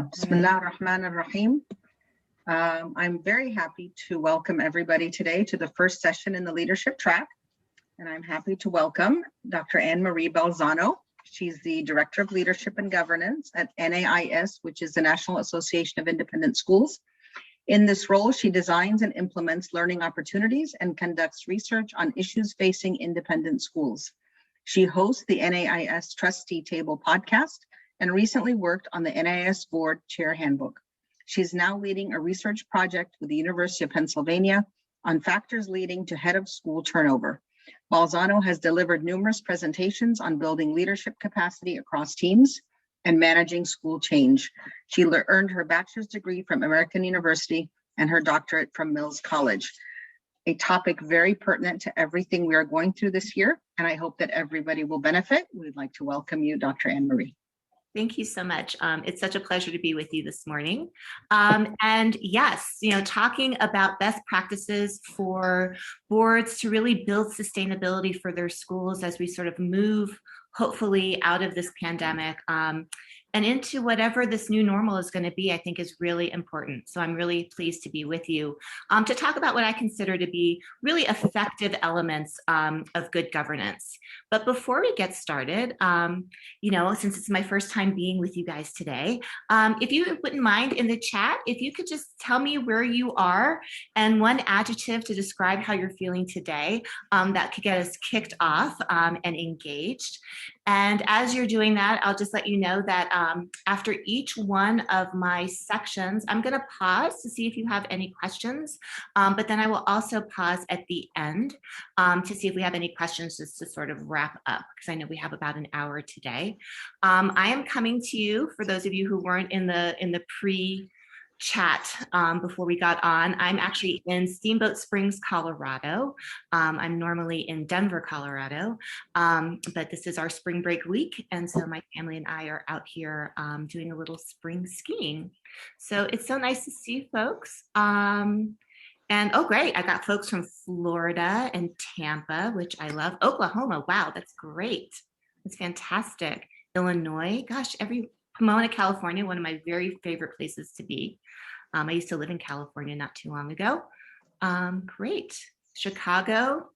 Bismillah ar-Rahman ar-Rahim. I'm very happy to welcome everybody today to the first session in the leadership track. And I'm happy to welcome Dr. Anne-Marie Balzano. She's the Director of Leadership and Governance at NAIS, which is the National Association of Independent Schools. In this role, she designs and implements learning opportunities and conducts research on issues facing independent schools. She hosts the NAIS Trustee Table podcast and recently worked on the NAIS Board Chair Handbook. She's now leading a research project with the University of Pennsylvania on factors leading to head of school turnover. Balzano has delivered numerous presentations on building leadership capacity across teams and managing school change. She earned her bachelor's degree from American University and her doctorate from Mills College. A topic very pertinent to everything we are going through this year, and I hope that everybody will benefit. We'd like to welcome you, Dr. Anne-Marie. Thank you so much. It's such a pleasure to be with you this morning. And yes, talking about best practices for boards to really build sustainability for their schools as we sort of move, hopefully, out of this pandemic and into whatever this new normal is going to be, I think is really important. So I'm really pleased to be with you to talk about what I consider to be really effective elements of good governance. But before we get started, since it's my first time being with you guys today, if you wouldn't mind in the chat, if you could just tell me where you are and one adjective to describe how you're feeling today, that could get us kicked off and engaged. And as you're doing that, I'll just let you know that after each one of my sections, I'm going to pause to see if you have any questions, but then I will also pause at the end to see if we have any questions just to sort of wrap up, because I know we have about an hour today. I am coming to you, for those of you who weren't in the pre-chat before we got on. I'm actually in Steamboat Springs, Colorado. I'm normally in Denver, Colorado, but this is our spring break week, and so my family and I are out here doing a little spring skiing. So it's so nice to see folks. And oh, great, I got folks from Florida and Tampa, which I love. Oklahoma, wow, that's great. That's fantastic. Illinois, gosh, Pomona, California, one of my very favorite places to be. I used to live in California not too long ago. Great. Chicago,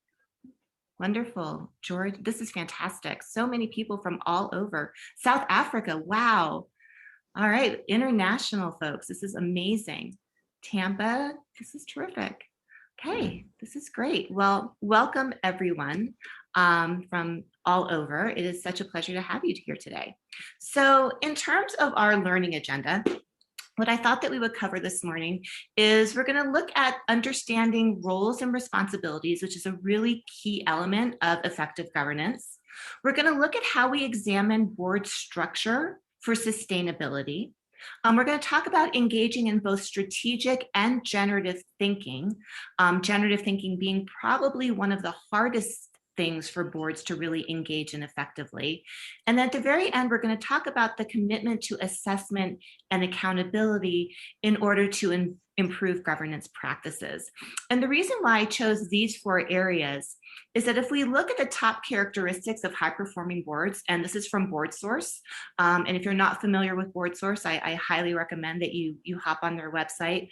wonderful. Georgia, this is fantastic. So many people from all over. South Africa, wow. All right, international folks, this is amazing. Tampa, this is terrific. Okay, this is great. Well, welcome everyone from all over. It is such a pleasure to have you here today. So in terms of our learning agenda, what I thought that we would cover this morning is we're going to look at understanding roles and responsibilities, which is a really key element of effective governance. We're going to look at how we examine board structure for sustainability. We're going to talk about engaging in both strategic and generative thinking. Generative thinking being probably one of the hardest things for boards to really engage in effectively. And then at the very end, we're going to talk about the commitment to assessment and accountability in order to improve governance practices. And the reason why I chose these 4 areas is that if we look at the top characteristics of high-performing boards, and this is from BoardSource, and if you're not familiar with BoardSource, I highly recommend that you hop on their website.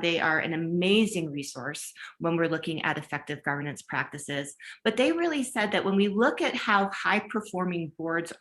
They are an amazing resource when we're looking at effective governance practices. But they really said that when we look at how high-performing boards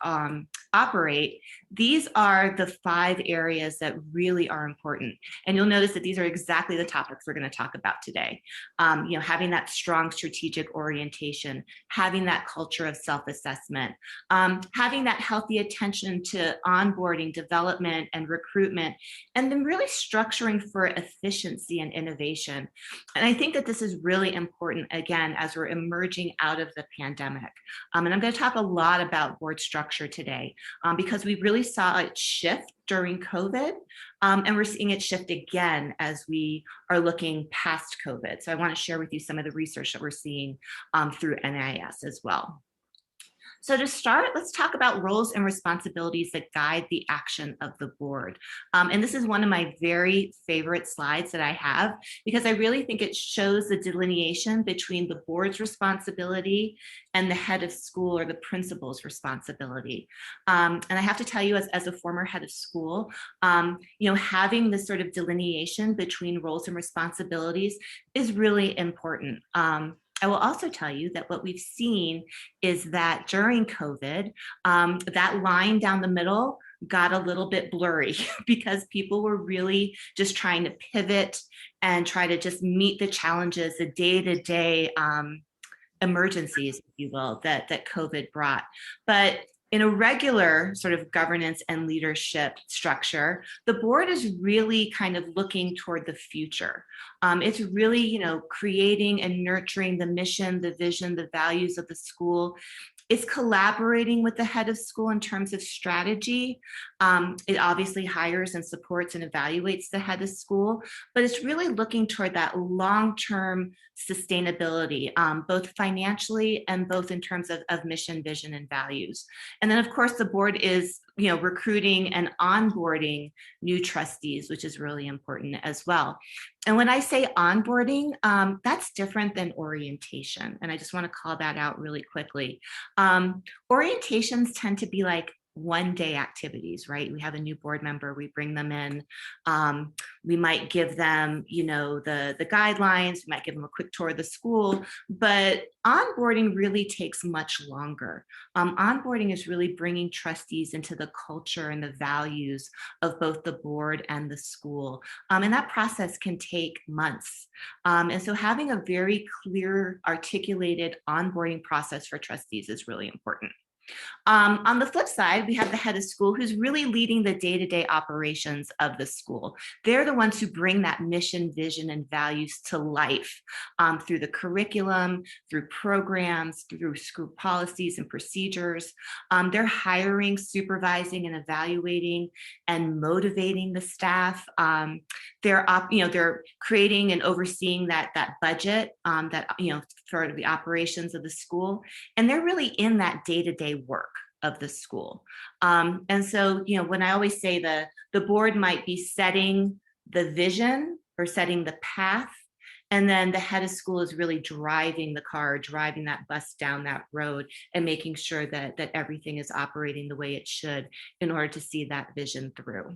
operate, these are the 5 areas that really are important. And you'll notice that these are exactly the topics we're going to talk about today. Having that strong strategic orientation, having that culture of self-assessment, having that healthy attention to onboarding, development, and recruitment, and then really structuring for efficiency and innovation. And I think that this is really important, again, as we're emerging out of the pandemic. And I'm going to talk a lot about board structure today because we really saw it shift during COVID, and we're seeing it shift again as we are looking past COVID. So I want to share with you some of the research that we're seeing through NIS as well. So to start, let's talk about roles and responsibilities that guide the action of the board. And this is one of my very favorite slides that I have, because I really think it shows the delineation between the board's responsibility and the head of school or the principal's responsibility. And I have to tell you, as a former head of school, having this sort of delineation between roles and responsibilities is really important. I will also tell you that what we've seen is that during COVID, that line down the middle got a little bit blurry because people were really just trying to pivot and try to just meet the challenges, the day-to-day emergencies, if you will, that COVID brought. But in a regular sort of governance and leadership structure, the board is really kind of looking toward the future. It's really, creating and nurturing the mission, the vision, the values of the school. It's collaborating with the head of school in terms of strategy. It obviously hires and supports and evaluates the head of school, but it's really looking toward that long-term sustainability, both financially and both in terms of mission, vision, and values. And then, of course, the board is recruiting and onboarding new trustees, which is really important as well. And when I say onboarding, that's different than orientation. And I just want to call that out really quickly. Orientations tend to be like one-day activities, right? We have a new board member, we bring them in, we might give them, the guidelines, we might give them a quick tour of the school, but onboarding really takes much longer. Onboarding is really bringing trustees into the culture and the values of both the board and the school. And that process can take months. And so having a very clear, articulated onboarding process for trustees is really important. On the flip side, we have the head of school who's really leading the day-to-day operations of the school. They're the ones who bring that mission, vision, and values to life through the curriculum, through programs, through school policies and procedures. They're hiring, supervising, and evaluating and motivating the staff. They're creating and overseeing that budget for the operations of the school, and they're really in that day-to-day work of the school. And so, when I always say the board might be setting the vision or setting the path, and then the head of school is really driving the car, driving that bus down that road and making sure that everything is operating the way it should in order to see that vision through.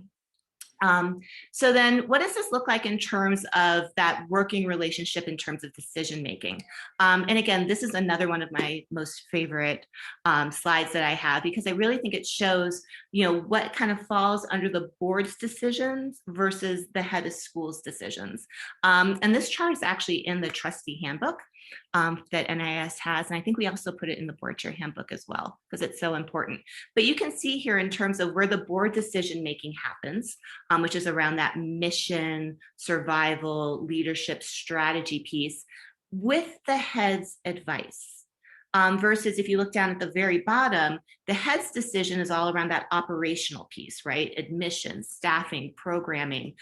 So then what does this look like in terms of that working relationship in terms of decision making? And again, this is another one of my most favorite slides that I have, because I really think it shows, what kind of falls under the board's decisions versus the head of school's decisions. And this chart is actually in the trustee handbook that NIS has. And I think we also put it in the board chair handbook as well, because it's so important. But you can see here in terms of where the board decision making happens, which is around that mission, survival, leadership, strategy piece, with the head's advice. Versus if you look down at the very bottom, the head's decision is all around that operational piece, right? Admissions, staffing, programming,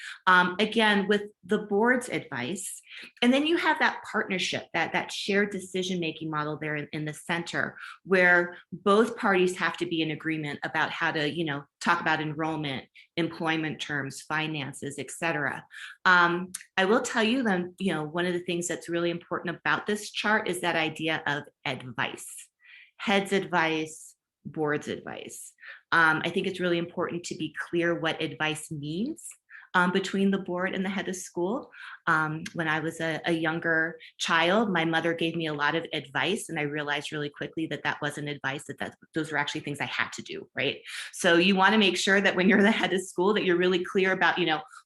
again, with the board's advice. And then you have that partnership, that shared decision-making model there in the center, where both parties have to be in agreement about how to, talk about enrollment, employment terms, finances, et cetera. I will tell you then, one of the things that's really important about this chart is that idea of advice, head's advice, board's advice. I think it's really important to be clear what advice means between the board and the head of school. When I was a younger child, my mother gave me a lot of advice, and I realized really quickly that wasn't advice, those were actually things I had to do, right? So you want to make sure that when you're the head of school that you're really clear about,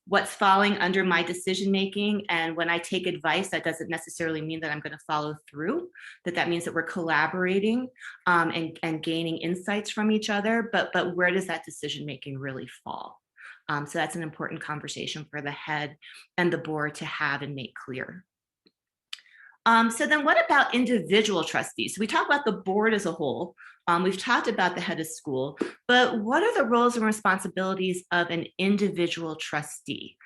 what's falling under my decision-making. And when I take advice, that doesn't necessarily mean that I'm going to follow through, that means that we're collaborating and gaining insights from each other, but where does that decision-making really fall? So that's an important conversation for the head and the board to have and make clear. So then what about individual trustees? So we talk about the board as a whole. We've talked about the head of school, but what are the roles and responsibilities of an individual trustee?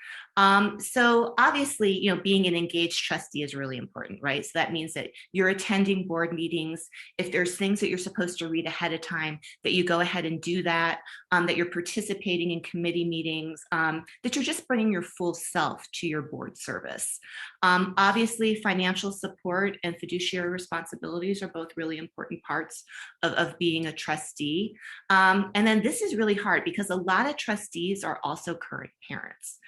So obviously, being an engaged trustee is really important, right? So that means that you're attending board meetings. If there's things that you're supposed to read ahead of time, that you go ahead and do that, that you're participating in committee meetings, that you're just bringing your full self to your board service. Obviously, financial support and fiduciary responsibilities are both really important parts of being a trustee. And then this is really hard because a lot of trustees are also current parents.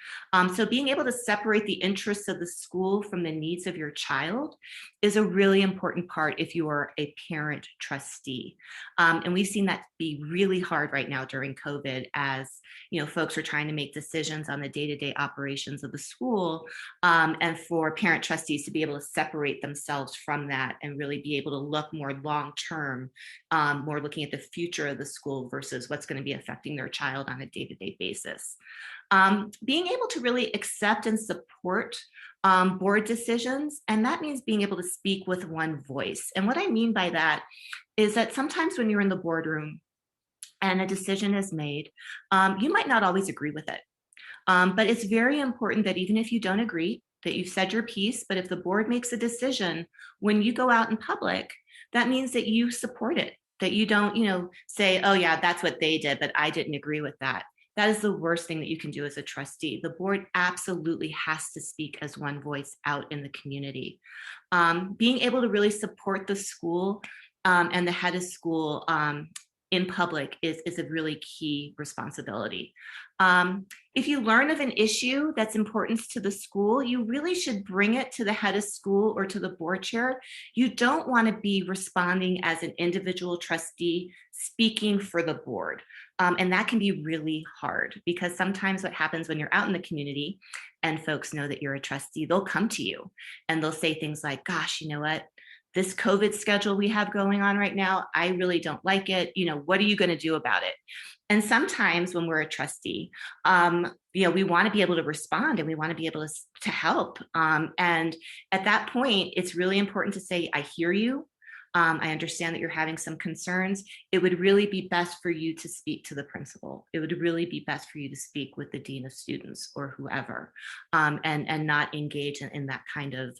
So being able to separate the interests of the school from the needs of your child is a really important part if you are a parent trustee. And we've seen that be really hard right now during COVID as folks are trying to make decisions on the day-to-day operations of the school, and for parent trustees to be able to separate themselves from that and really be able to look more long-term, more looking at the future of the school versus what's going to be affecting their child on a day-to-day basis. Being able to really accept and support board decisions, and that means being able to speak with one voice. And what I mean by that is that sometimes when you're in the boardroom and a decision is made, you might not always agree with it. But it's very important that even if you don't agree, that you've said your piece, but if the board makes a decision, when you go out in public, that means that you support it, that you don't, say, oh yeah, that's what they did, but I didn't agree with that. That is the worst thing that you can do as a trustee. The board absolutely has to speak as one voice out in the community. Being able to really support the school and the head of school in public is a really key responsibility. If you learn of an issue that's important to the school, you really should bring it to the head of school or to the board chair. You don't want to be responding as an individual trustee speaking for the board. And that can be really hard because sometimes what happens when you're out in the community and folks know that you're a trustee, they'll come to you and they'll say things like, gosh, you know what? This COVID schedule we have going on right now, I really don't like it. What are you going to do about it? And sometimes when we're a trustee, we want to be able to respond and we want to be able to help. And at that point, it's really important to say, I hear you. I understand that you're having some concerns. It would really be best for you to speak to the principal. It would really be best for you to speak with the dean of students or whoever, and not engage in that kind of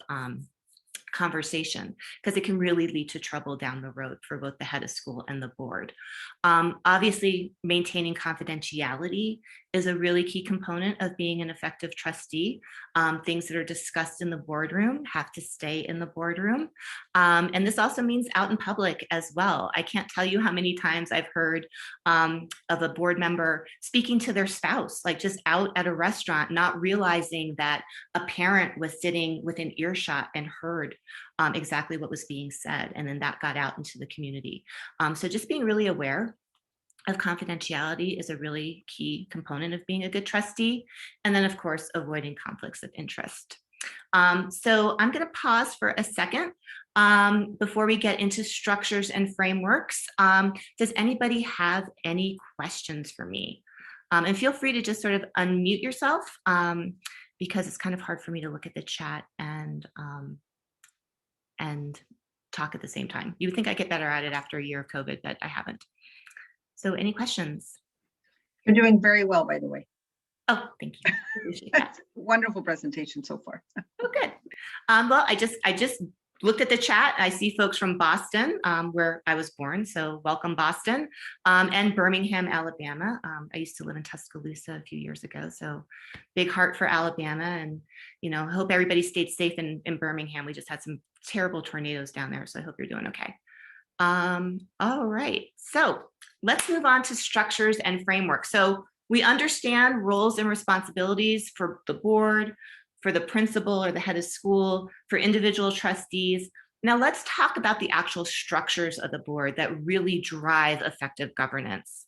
conversation, because it can really lead to trouble down the road for both the head of school and the board. Obviously, maintaining confidentiality is a really key component of being an effective trustee. Things that are discussed in the boardroom have to stay in the boardroom. And this also means out in public as well. I can't tell you how many times I've heard of a board member speaking to their spouse, like just out at a restaurant, not realizing that a parent was sitting within earshot and heard exactly what was being said. And then that got out into the community. So just being really aware of confidentiality is a really key component of being a good trustee. And then, of course, avoiding conflicts of interest. So I'm going to pause for a second before we get into structures and frameworks. Does anybody have any questions for me? And feel free to just sort of unmute yourself because it's kind of hard for me to look at the chat and talk at the same time. You would think I get better at it after a year of COVID, but I haven't. So any questions? You're doing very well, by the way. Oh, thank you. Appreciate that. Wonderful presentation so far. Oh, good. Well, I just looked at the chat. I see folks from Boston, where I was born. So welcome, Boston, and Birmingham, Alabama. I used to live in Tuscaloosa a few years ago. So big heart for Alabama. And, I hope everybody stayed safe in Birmingham. We just had some terrible tornadoes down there. So I hope you're doing okay. All right. So let's move on to structures and frameworks. So we understand roles and responsibilities for the board, for the principal or the head of school, for individual trustees. Now let's talk about the actual structures of the board that really drive effective governance.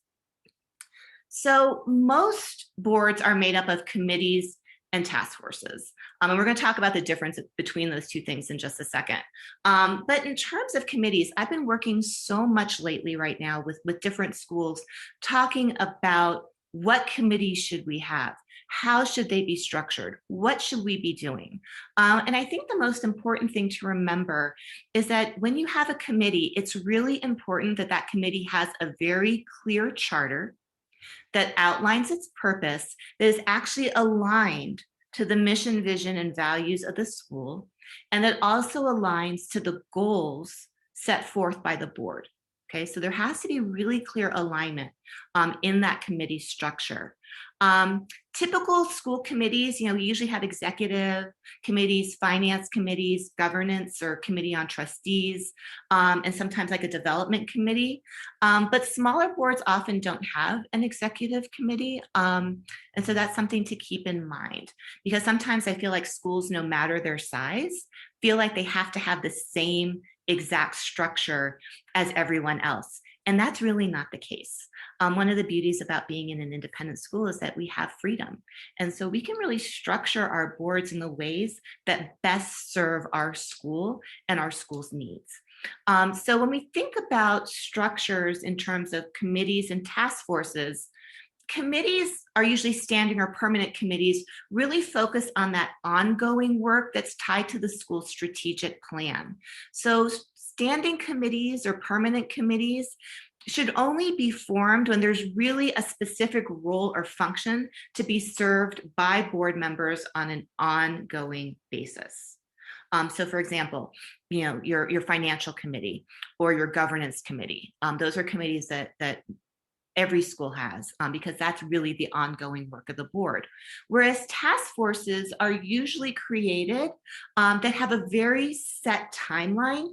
So most boards are made up of committees and task forces. And we're going to talk about the difference between those two things in just a second. But in terms of committees, I've been working so much lately right now with different schools talking about What committees should we have? How should they be structured? What should we be doing? And I think the most important thing to remember is that when you have a committee, it's really important that that committee has a very clear charter that outlines its purpose, that is actually aligned to the mission, vision, and values of the school, and that also aligns to the goals set forth by the board. Okay, so there has to be really clear alignment in that committee structure. Typical school committees, we usually have executive committees, finance committees, governance or committee on trustees, and sometimes like a development committee. But smaller boards often don't have an executive committee. And so that's something to keep in mind, because sometimes I feel like schools, no matter their size, feel like they have to have the same exact structure as everyone else. And that's really not the case. One of the beauties about being in an independent school is that we have freedom. And so we can really structure our boards in the ways that best serve our school and our school's needs. So when we think about structures in terms of committees and task forces, committees are usually standing or permanent committees, really focus on that ongoing work that's tied to the school's strategic plan. So standing committees or permanent committees should only be formed when there's really a specific role or function to be served by board members on an ongoing basis. So for example, your financial committee or your governance committee, those are committees that every school has, because that's really the ongoing work of the board. Whereas task forces are usually created that have a very set timeline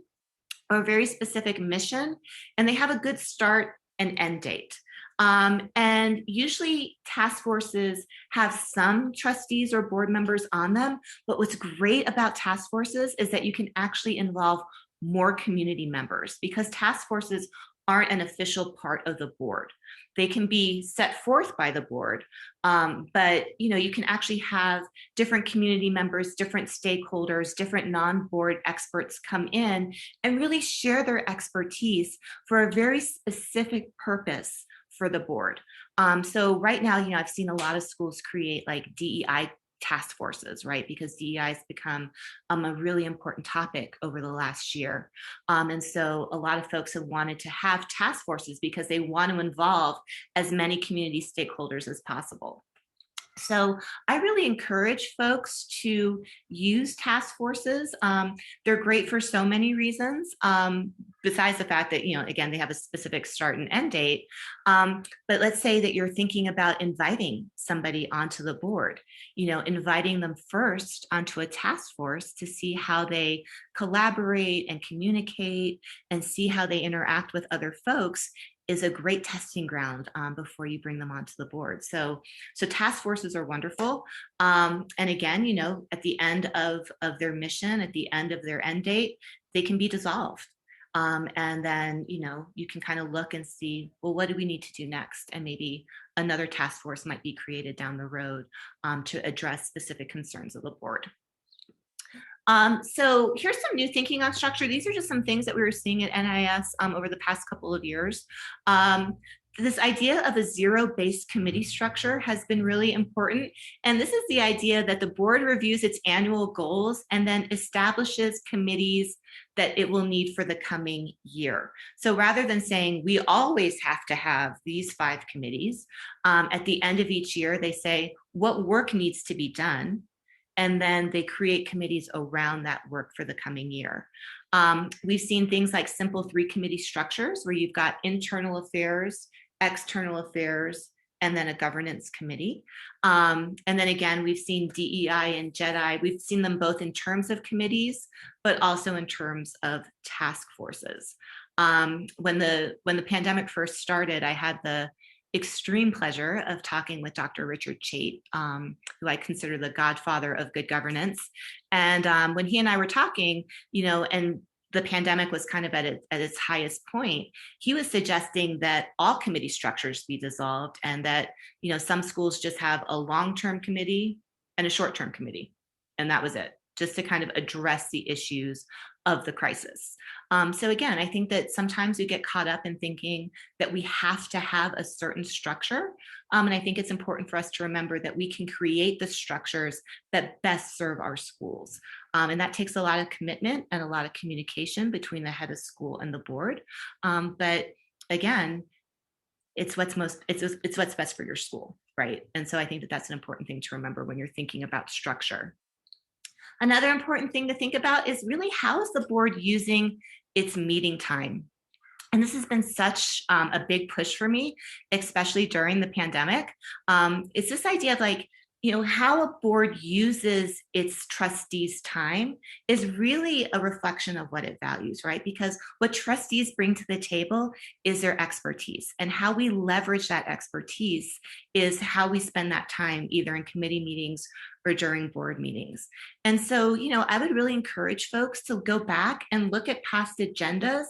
or a very specific mission, and they have a good start and end date. And usually task forces have some trustees or board members on them, but what's great about task forces is that you can actually involve more community members, because task forces aren't an official part of the board. They can be set forth by the board, but you can actually have different community members, different stakeholders, different non-board experts come in and really share their expertise for a very specific purpose for the board. So right now, I've seen a lot of schools create like DEI task forces, right? Because DEI has become a really important topic over the last year. And so a lot of folks have wanted to have task forces because they want to involve as many community stakeholders as possible. So I really encourage folks to use task forces. They're great for so many reasons, besides the fact that, again, they have a specific start and end date. But let's say that you're thinking about inviting somebody onto the board, inviting them first onto a task force to see how they collaborate and communicate and see how they interact with other folks is a great testing ground before you bring them onto the board. So task forces are wonderful. And again, at the end of their mission, at the end of their end date, they can be dissolved. And then, you can kind of look and see, well, what do we need to do next? And maybe another task force might be created down the road to address specific concerns of the board. So here's some new thinking on structure. These are just some things that we were seeing at NIS over the past couple of years. This idea of a zero-based committee structure has been really important. And this is the idea that the board reviews its annual goals and then establishes committees that it will need for the coming year. So rather than saying we always have to have these 5 committees, at the end of each year, they say what work needs to be done, and then they create committees around that work for the coming year. We've seen things like simple 3-committee structures where you've got internal affairs, external affairs, and then a governance committee. And then again, we've seen DEI and JEDI. We've seen them both in terms of committees, but also in terms of task forces. When the pandemic first started, I had the extreme pleasure of talking with Dr. Richard Chait, who I consider the godfather of good governance. And when he and I were talking, and the pandemic was kind of at its highest point, he was suggesting that all committee structures be dissolved and that, some schools just have a long-term committee and a short-term committee. And that was it, just to kind of address the issues of the crisis. So again, I think that sometimes we get caught up in thinking that we have to have a certain structure. And I think it's important for us to remember that we can create the structures that best serve our schools. And that takes a lot of commitment and a lot of communication between the head of school and the board. But again, it's what's best for your school, right? And so I think that that's an important thing to remember when you're thinking about structure. Another important thing to think about is really, how is the board using its meeting time? And this has been such a big push for me, especially during the pandemic. It's this idea of like, how a board uses its trustees' time is really a reflection of what it values, right? Because what trustees bring to the table is their expertise, and how we leverage that expertise is how we spend that time, either in committee meetings or during board meetings. And so, I would really encourage folks to go back and look at past agendas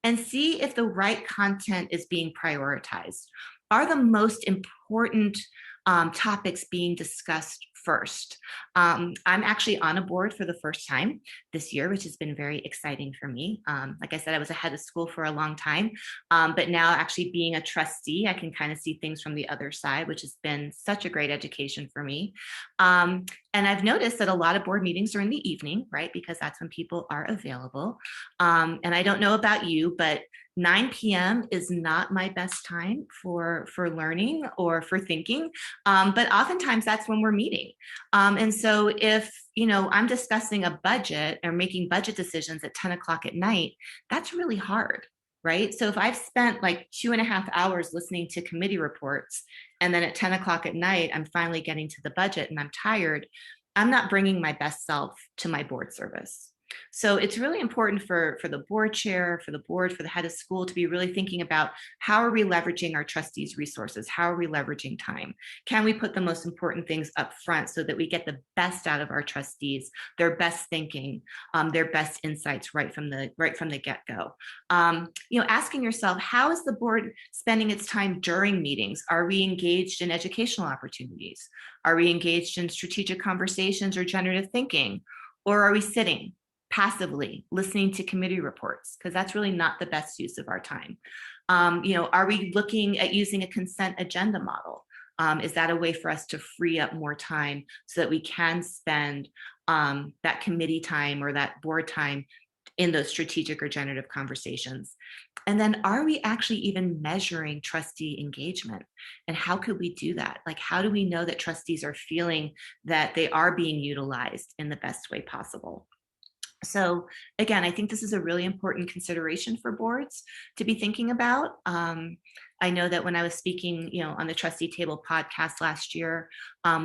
and see if the right content is being prioritized. Are the most important topics being discussed first? I'm actually on a board for the first time this year, which has been very exciting for me. Like I said, I was a head of school for a long time, but now actually being a trustee, I can kind of see things from the other side, which has been such a great education for me. And I've noticed that a lot of board meetings are in the evening, right? Because that's when people are available. And I don't know about you, but 9 p.m. is not my best time for learning or for thinking, but oftentimes that's when we're meeting. And so if, I'm discussing a budget or making budget decisions at 10 o'clock at night, that's really hard, right? So if I've spent like 2.5 hours listening to committee reports, and then at 10 o'clock at night, I'm finally getting to the budget and I'm tired, I'm not bringing my best self to my board service. So it's really important for the board chair, for the board, for the head of school to be really thinking about, how are we leveraging our trustees' resources? How are we leveraging time? Can we put the most important things up front so that we get the best out of our trustees, their best thinking, their best insights right from the get-go? Asking yourself, how is the board spending its time during meetings? Are we engaged in educational opportunities? Are we engaged in strategic conversations or generative thinking? Or are we sitting passively listening to committee reports? Because that's really not the best use of our time. Are we looking at using a consent agenda model? Is that a way for us to free up more time so that we can spend that committee time or that board time in those strategic or generative conversations? And then, are we actually even measuring trustee engagement? And how could we do that? Like, how do we know that trustees are feeling that they are being utilized in the best way possible? So again, I think this is a really important consideration for boards to be thinking about. I know that when I was speaking, on the Trustee Table podcast last year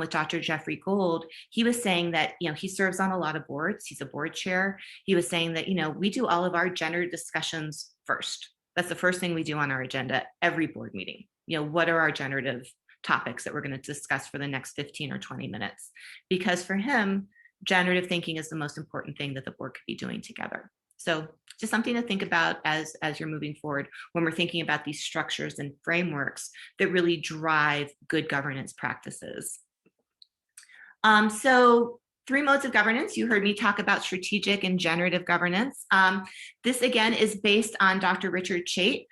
with Dr. Jeffrey Gold, he was saying that, he serves on a lot of boards. He's a board chair. He was saying that, we do all of our gender discussions first. That's the first thing we do on our agenda every board meeting. What are our generative topics that we're going to discuss for the next 15 or 20 minutes? Because for him, generative thinking is the most important thing that the board could be doing together. So just something to think about as you're moving forward when we're thinking about these structures and frameworks that really drive good governance practices. So 3 modes of governance. You heard me talk about strategic and generative governance. This again is based on Dr. Richard Chait,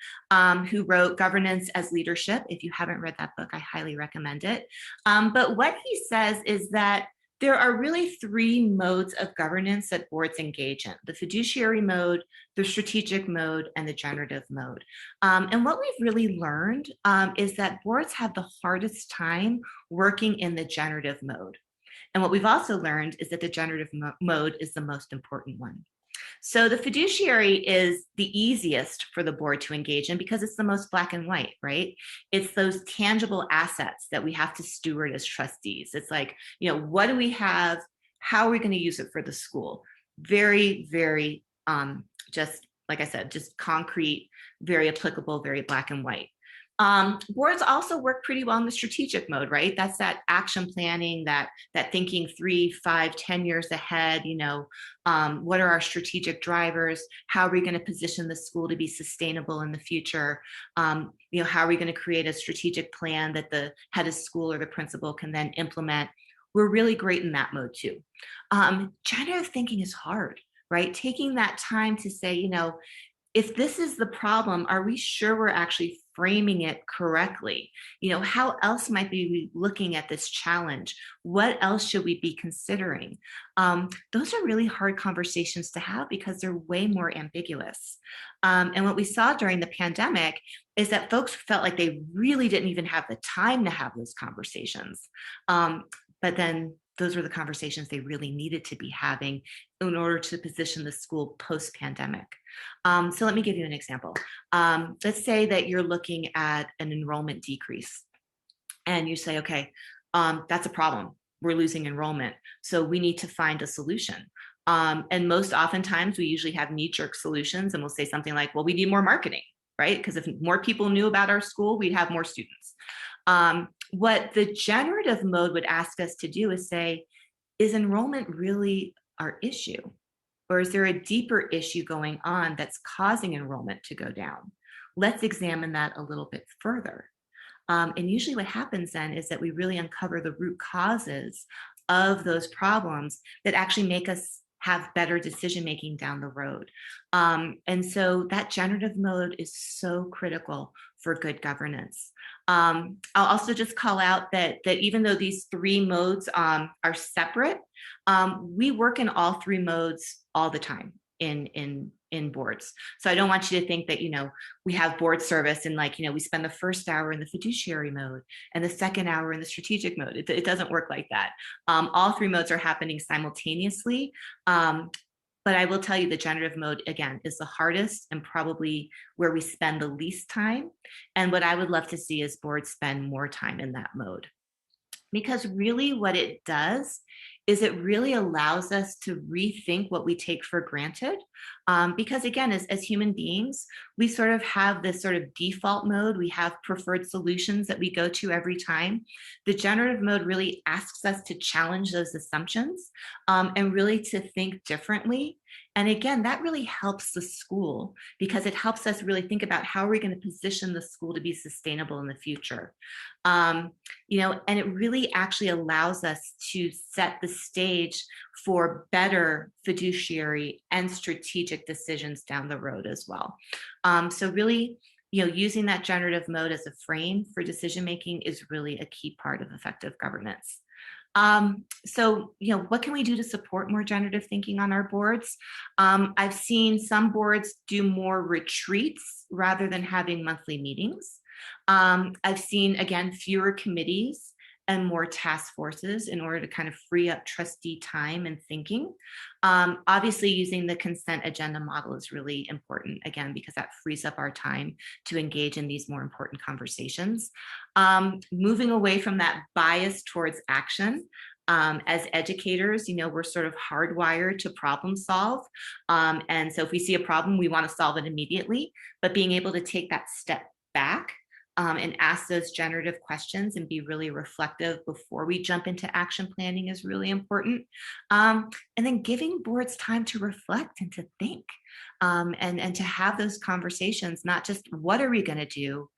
who wrote Governance as Leadership. If you haven't read that book, I highly recommend it. But what he says is that there are really 3 modes of governance that boards engage in: the fiduciary mode, the strategic mode, and the generative mode. And what we've really learned is that boards have the hardest time working in the generative mode. And what we've also learned is that the generative mode is the most important one. So the fiduciary is the easiest for the board to engage in because it's the most black and white, right? It's those tangible assets that we have to steward as trustees. It's like, what do we have? How are we going to use it for the school? Very, very, just like I said, just concrete, very applicable, very black and white. Boards also work pretty well in the strategic mode, right? That's that action planning, that thinking 3, 5, 10 years ahead. What are our strategic drivers? How are we going to position the school to be sustainable in the future? How are we going to create a strategic plan that the head of school or the principal can then implement? We're really great in that mode too. Generative thinking is hard, right? Taking that time to say, if this is the problem, are we sure we're actually framing it correctly? How else might we be looking at this challenge? What else should we be considering? Those are really hard conversations to have because they're way more ambiguous. And what we saw during the pandemic is that folks felt like they really didn't even have the time to have those conversations. But then those were the conversations they really needed to be having in order to position the school post-pandemic. So let me give you an example. Let's say that you're looking at an enrollment decrease and you say, okay, that's a problem. We're losing enrollment. So we need to find a solution. And most oftentimes we usually have knee-jerk solutions, and we'll say something like, well, we need more marketing, right? Because if more people knew about our school, we'd have more students. What the generative mode would ask us to do is say, is enrollment really our issue? Or is there a deeper issue going on that's causing enrollment to go down? Let's examine that a little bit further. And usually what happens then is that we really uncover the root causes of those problems that actually make us have better decision making down the road. And so that generative mode is so critical for good governance. I'll also just call out that even though these three modes are separate, we work in all three modes all the time in boards. So I don't want you to think that, we have board service and we spend the first hour in the fiduciary mode and the second hour in the strategic mode. It doesn't work like that. All three modes are happening simultaneously. But I will tell you the generative mode, again, is the hardest and probably where we spend the least time. And what I would love to see is boards spend more time in that mode. Because really what it does is it really allows us to rethink what we take for granted. Because again, as human beings, we sort of have this sort of default mode. We have preferred solutions that we go to every time. The generative mode really asks us to challenge those assumptions and really to think differently. And again, that really helps the school because it helps us really think about how are we going to position the school to be sustainable in the future. And it really actually allows us to set the stage for better fiduciary and strategic decisions down the road as well. So really, using that generative mode as a frame for decision making is really a key part of effective governance. So, what can we do to support more generative thinking on our boards? I've seen some boards do more retreats rather than having monthly meetings. I've seen, again, fewer committees and more task forces in order to kind of free up trustee time and thinking. Obviously, using the consent agenda model is really important, again, because that frees up our time to engage in these more important conversations. Moving away from that bias towards action. As educators, we're sort of hardwired to problem solve. And so if we see a problem, we want to solve it immediately, but being able to take that step back and ask those generative questions and be really reflective before we jump into action planning is really important. And then giving boards time to reflect and to think and to have those conversations, not just what are we going to do,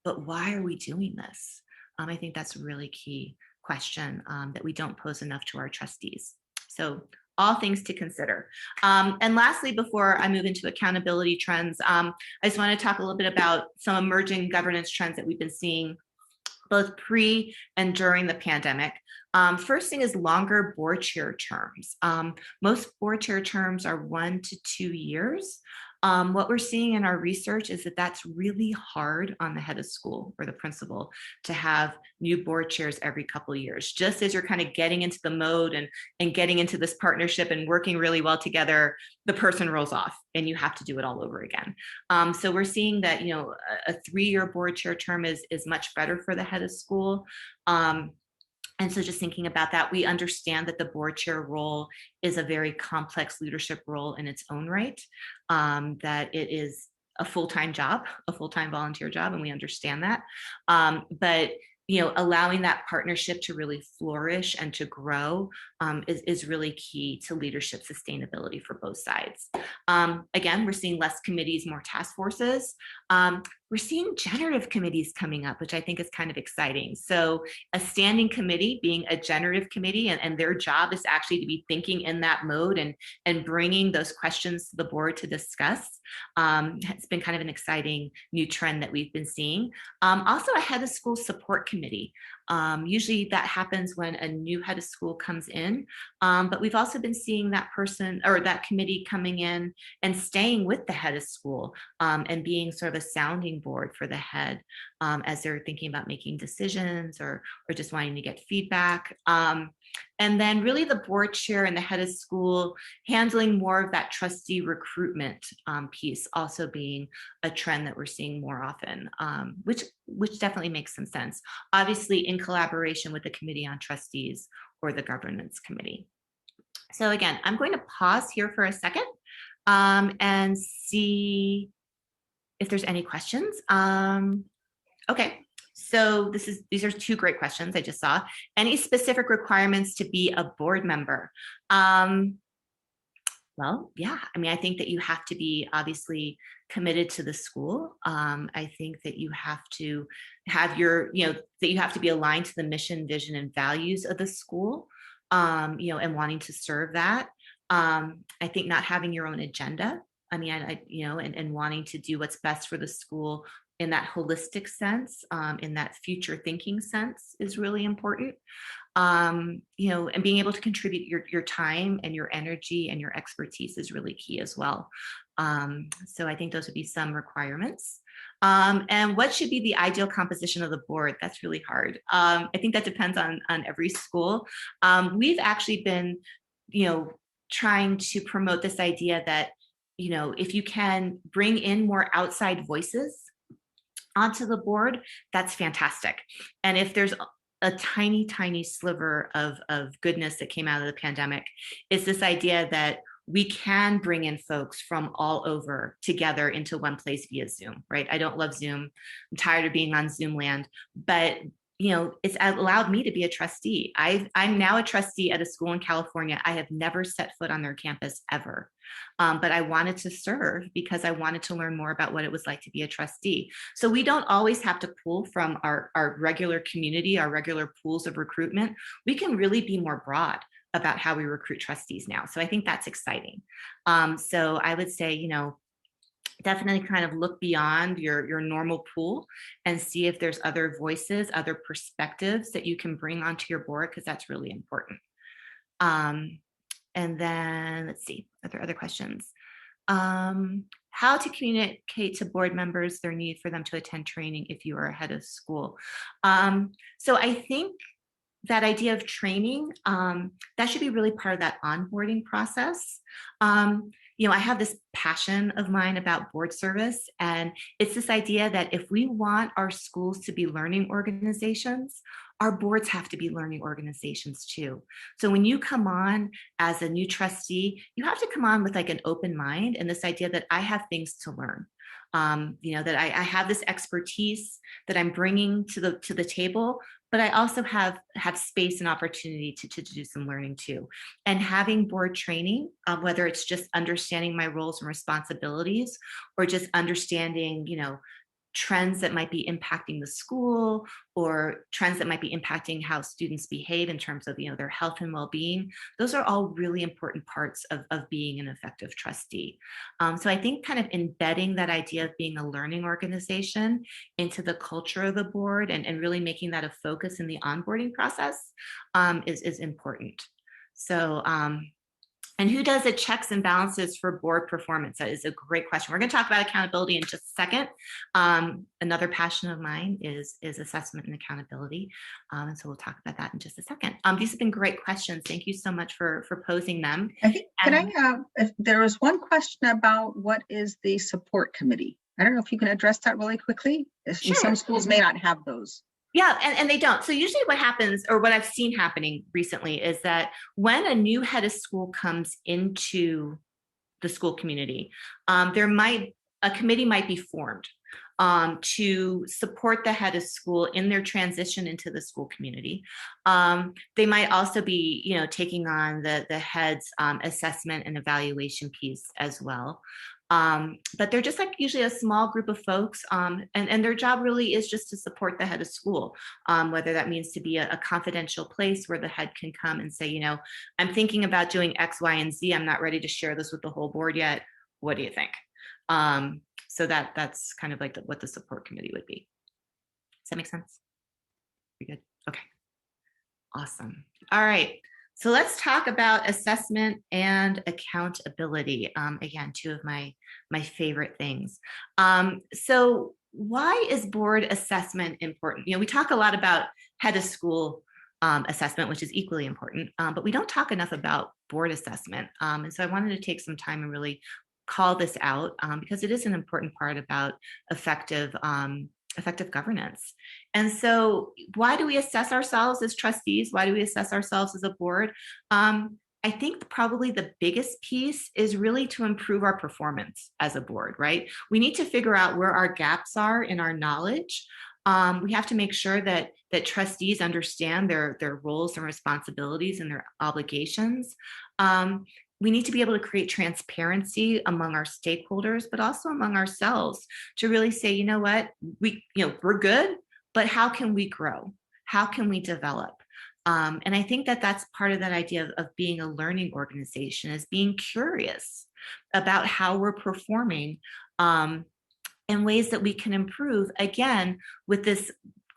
but why are we doing this? I think that's a really key question that we don't pose enough to our trustees. So all things to consider. And lastly, before I move into accountability trends, I just want to talk a little bit about some emerging governance trends that we've been seeing both pre and during the pandemic. First thing is longer board chair terms. Most board chair terms are 1 to 2 years. What we're seeing in our research is that that's really hard on the head of school or the principal to have new board chairs every couple of years. Just as you're kind of getting into the mode and getting into this partnership and working really well together, the person rolls off and you have to do it all over again. So we're seeing that, a 3-year board chair term is much better for the head of school. And so just thinking about that, we understand that the board chair role is a very complex leadership role in its own right, that it is a full-time job, a full-time volunteer job, and we understand that. But allowing that partnership to really flourish and to grow is really key to leadership sustainability for both sides. Again, we're seeing less committees, more task forces. we're seeing generative committees coming up, which I think is kind of exciting. So a standing committee being a generative committee, and their job is actually to be thinking in that mode and bringing those questions to the board to discuss. It's been kind of an exciting new trend that we've been seeing. Also a head of school support committee. Usually that happens when a new head of school comes in, but we've also been seeing that person or that committee coming in and staying with the head of school, and being sort of a sounding board for the head as they're thinking about making decisions or just wanting to get feedback. And then really the board chair and the head of school handling more of that trustee recruitment piece, also being a trend that we're seeing more often, which definitely makes some sense. Obviously in collaboration with the Committee on Trustees or the Governance Committee. So again, I'm going to pause here for a second and see if there's any questions. Okay, so these are two great questions I just saw. Any specific requirements to be a board member? Well, yeah, I mean, I think that you have to be obviously committed to the school. I think that you have to have that you have to be aligned to the mission, vision, and values of the school, and wanting to serve that. I think not having your own agenda. I mean, and wanting to do what's best for the school in that holistic sense, in that future thinking sense is really important. And being able to contribute your time and your energy and your expertise is really key as well. So I think those would be some requirements. And what should be the ideal composition of the board? That's really hard. I think that depends on every school. We've actually been, trying to promote this idea that, if you can bring in more outside voices onto the board, that's fantastic. And if there's a tiny, tiny sliver of goodness that came out of the pandemic, is this idea that we can bring in folks from all over together into one place via Zoom, right? I don't love Zoom. I'm tired of being on Zoom land, but it's allowed me to be a trustee. I'm now a trustee at a school in California. I have never set foot on their campus ever. But I wanted to serve because I wanted to learn more about what it was like to be a trustee. So we don't always have to pull from our regular community, our regular pools of recruitment. We can really be more broad about how we recruit trustees now. So I think that's exciting. So I would say, definitely kind of look beyond your normal pool and see if there's other voices, other perspectives that you can bring onto your board, because that's really important. And then let's see, are there other questions? How to communicate to board members their need for them to attend training if you are a head of school. So I think that idea of training, that should be really part of that onboarding process. I have this passion of mine about board service, and it's this idea that if we want our schools to be learning organizations, our boards have to be learning organizations too. So when you come on as a new trustee, you have to come on with like an open mind and this idea that I have things to learn. That I have this expertise that I'm bringing to the table, but I also have space and opportunity to do some learning too. And having board training, whether it's just understanding my roles and responsibilities or just understanding, trends that might be impacting the school or trends that might be impacting how students behave in terms of their health and well-being, those are all really important parts of being an effective trustee. So I think kind of embedding that idea of being a learning organization into the culture of the board and really making that a focus in the onboarding process is important. So and who does the checks and balances for board performance? That is a great question. We're going to talk about accountability in just a second. Another passion of mine is assessment and accountability. And so we'll talk about that in just a second. These have been great questions. Thank you so much for posing them. I think, if there was one question about what is the support committee? I don't know if you can address that really quickly. Sure. Some schools may not have those. Yeah, and they don't. So usually what happens, or what I've seen happening recently, is that when a new head of school comes into the school community, a committee might be formed to support the head of school in their transition into the school community. They might also be, taking on the head's assessment and evaluation piece as well. But they're just like usually a small group of folks, and their job really is just to support the head of school, whether that means to be a confidential place where the head can come and say, you know, I'm thinking about doing X, Y, and Z. I'm not ready to share this with the whole board yet. What do you think? So that's kind of like what the support committee would be. Does that make sense? Pretty good. Okay. Awesome. All right. So let's talk about assessment and accountability. Again, two of my favorite things. So why is board assessment important? You know, we talk a lot about head of school assessment, which is equally important, but we don't talk enough about board assessment. And so I wanted to take some time and really call this out because it is an important part about effective governance. And so why do we assess ourselves as trustees? Why do we assess ourselves as a board? I think probably the biggest piece is really to improve our performance as a board, right? We need to figure out where our gaps are in our knowledge. We have to make sure that trustees understand their roles and responsibilities and their obligations. We need to be able to create transparency among our stakeholders, but also among ourselves to really say, you know what, we're good, but how can we grow? How can we develop? And I think that's part of that idea of being a learning organization, is being curious about how we're performing in ways that we can improve, again, with this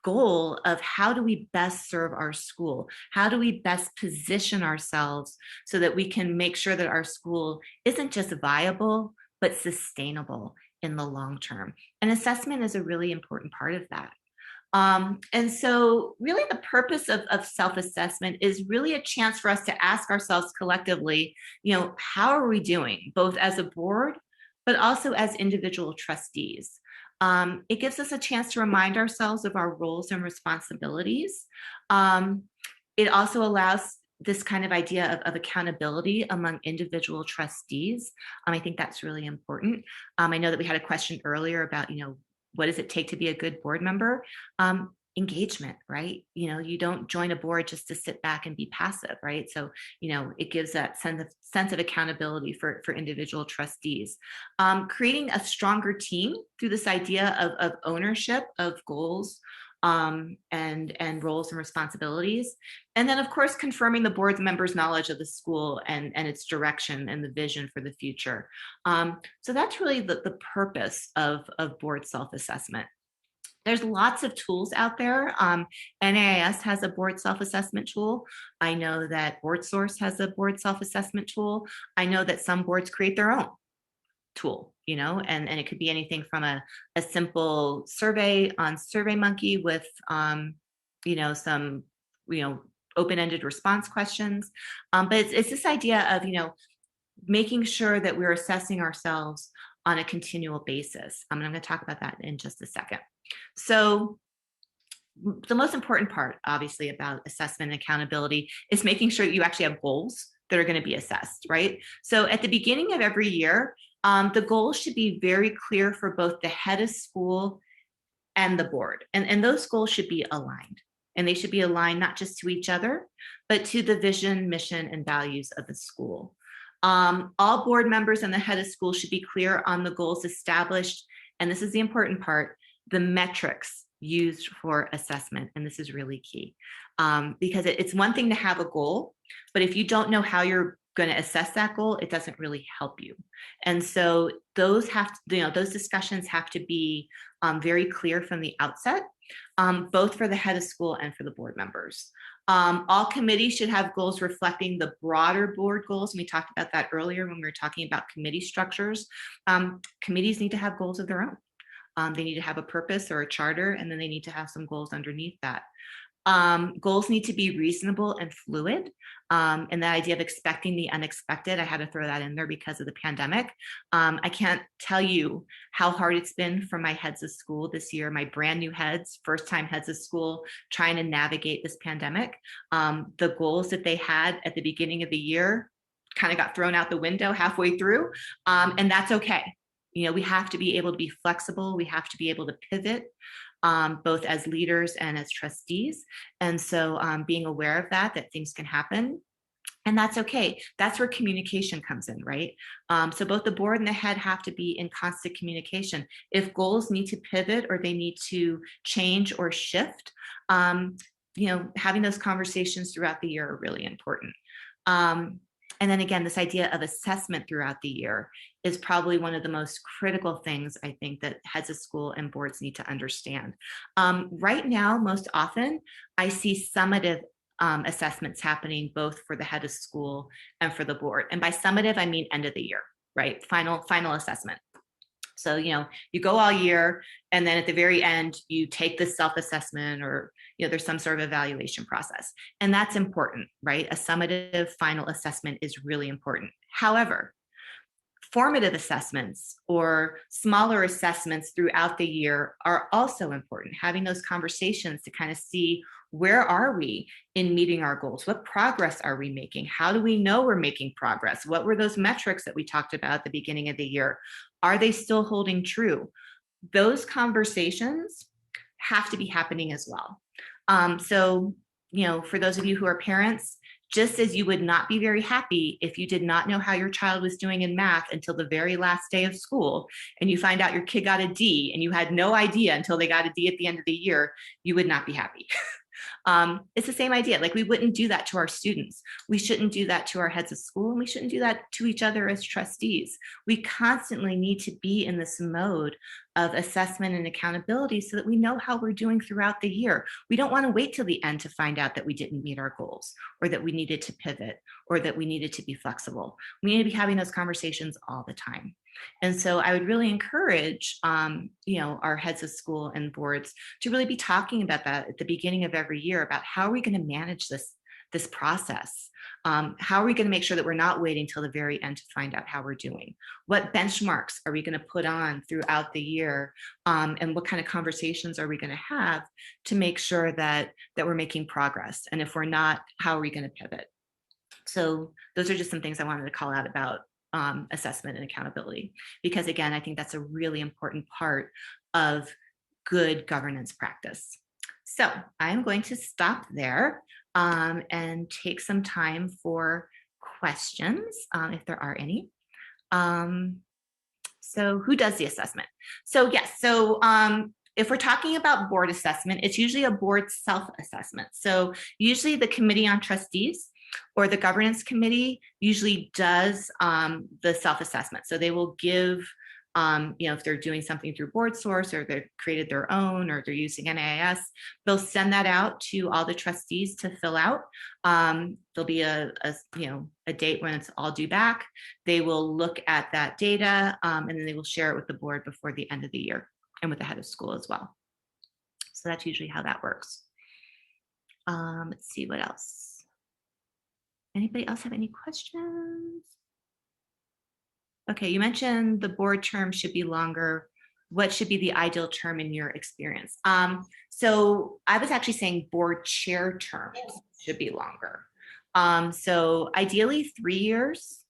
goal of how do we best serve our school? How do we best position ourselves so that we can make sure that our school isn't just viable, but sustainable in the long term? And assessment is a really important part of that. And so really the purpose of self-assessment is really a chance for us to ask ourselves collectively, you know, how are we doing, both as a board, but also as individual trustees? It gives us a chance to remind ourselves of our roles and responsibilities. It also allows this kind of idea of accountability among individual trustees. I think that's really important. I know that we had a question earlier about, you know, what does it take to be a good board member? Engagement, right? You know, you don't join a board just to sit back and be passive, right? So, you know, it gives that sense of accountability for individual trustees. Creating a stronger team through this idea of ownership of goals and roles and responsibilities. And then, of course, confirming the board members' knowledge of the school and its direction and the vision for the future. So that's really the purpose of board self-assessment. There's lots of tools out there. NAIS has a board self-assessment tool. I know that BoardSource has a board self-assessment tool. I know that some boards create their own tool, you know, and it could be anything from a simple survey on SurveyMonkey with, you know, some, you know, open-ended response questions. But it's this idea of, you know, making sure that we're assessing ourselves on a continual basis. And I'm going to talk about that in just a second. So the most important part, obviously, about assessment and accountability is making sure that you actually have goals that are going to be assessed, right? So at the beginning of every year, the goals should be very clear for both the head of school and the board. And those goals should be aligned. And they should be aligned not just to each other, but to the vision, mission, and values of the school. All board members and the head of school should be clear on the goals established. And this is the important part, the metrics used for assessment. And this is really key because it's one thing to have a goal, but if you don't know how you're going to assess that goal, it doesn't really help you. And so those discussions have to be very clear from the outset, both for the head of school and for the board members. All committees should have goals reflecting the broader board goals. And we talked about that earlier when we were talking about committee structures. Committees need to have goals of their own. They need to have a purpose or a charter, and then they need to have some goals underneath that. Goals need to be reasonable and fluid. And the idea of expecting the unexpected, I had to throw that in there because of the pandemic. I can't tell you how hard it's been for my heads of school this year, my brand new heads, first time heads of school, trying to navigate this pandemic. The goals that they had at the beginning of the year kind of got thrown out the window halfway through. And that's okay. You know, we have to be able to be flexible. We have to be able to pivot. Both as leaders and as trustees. And so being aware of that things can happen. And that's okay. That's where communication comes in, right? So both the board and the head have to be in constant communication. If goals need to pivot or they need to change or shift, having those conversations throughout the year are really important. And then again, this idea of assessment throughout the year is probably one of the most critical things I think that heads of school and boards need to understand. Right now, most often, I see summative assessments happening both for the head of school and for the board. And by summative, I mean end of the year, right? Final assessment. So, you go all year, and then at the very end, you take this self-assessment, or, there's some sort of evaluation process. And that's important, right? A summative final assessment is really important. However, formative assessments or smaller assessments throughout the year are also important. Having those conversations to kind of see, where are we in meeting our goals? What progress are we making? How do we know we're making progress? What were those metrics that we talked about at the beginning of the year? Are they still holding true? Those conversations have to be happening as well. So, for those of you who are parents, just as you would not be very happy if you did not know how your child was doing in math until the very last day of school, and you find out your kid got a D and you had no idea until they got a D at the end of the year, you would not be happy. It's the same idea. Like, we wouldn't do that to our students. We shouldn't do that to our heads of school, and we shouldn't do that to each other as trustees. We constantly need to be in this mode of assessment and accountability so that we know how we're doing throughout the year. We don't want to wait till the end to find out that we didn't meet our goals, or that we needed to pivot, or that we needed to be flexible. We need to be having those conversations all the time. And so I would really encourage, our heads of school and boards to really be talking about that at the beginning of every year, about how are we going to manage this process? How are we going to make sure that we're not waiting till the very end to find out how we're doing? What benchmarks are we going to put on throughout the year? And what kind of conversations are we going to have to make sure that we're making progress? And if we're not, how are we going to pivot? So those are just some things I wanted to call out about assessment and accountability, because again, I think that's a really important part of good governance practice. So I'm going to stop there and take some time for questions, if there are any. So who does the assessment? So yes, so if we're talking about board assessment, it's usually a board self-assessment. So usually the Committee on Trustees or the governance committee usually does the self-assessment. So they will give, if they're doing something through board source, or they've created their own, or they're using NAIS, they'll send that out to all the trustees to fill out. There'll be a date when it's all due back. They will look at that data, and then they will share it with the board before the end of the year, and with the head of school as well. So that's usually how that works. Let's see what else. Anybody else have any questions? Okay, you mentioned the board term should be longer. What should be the ideal term in your experience? So I was actually saying board chair terms should be longer. So ideally 3 years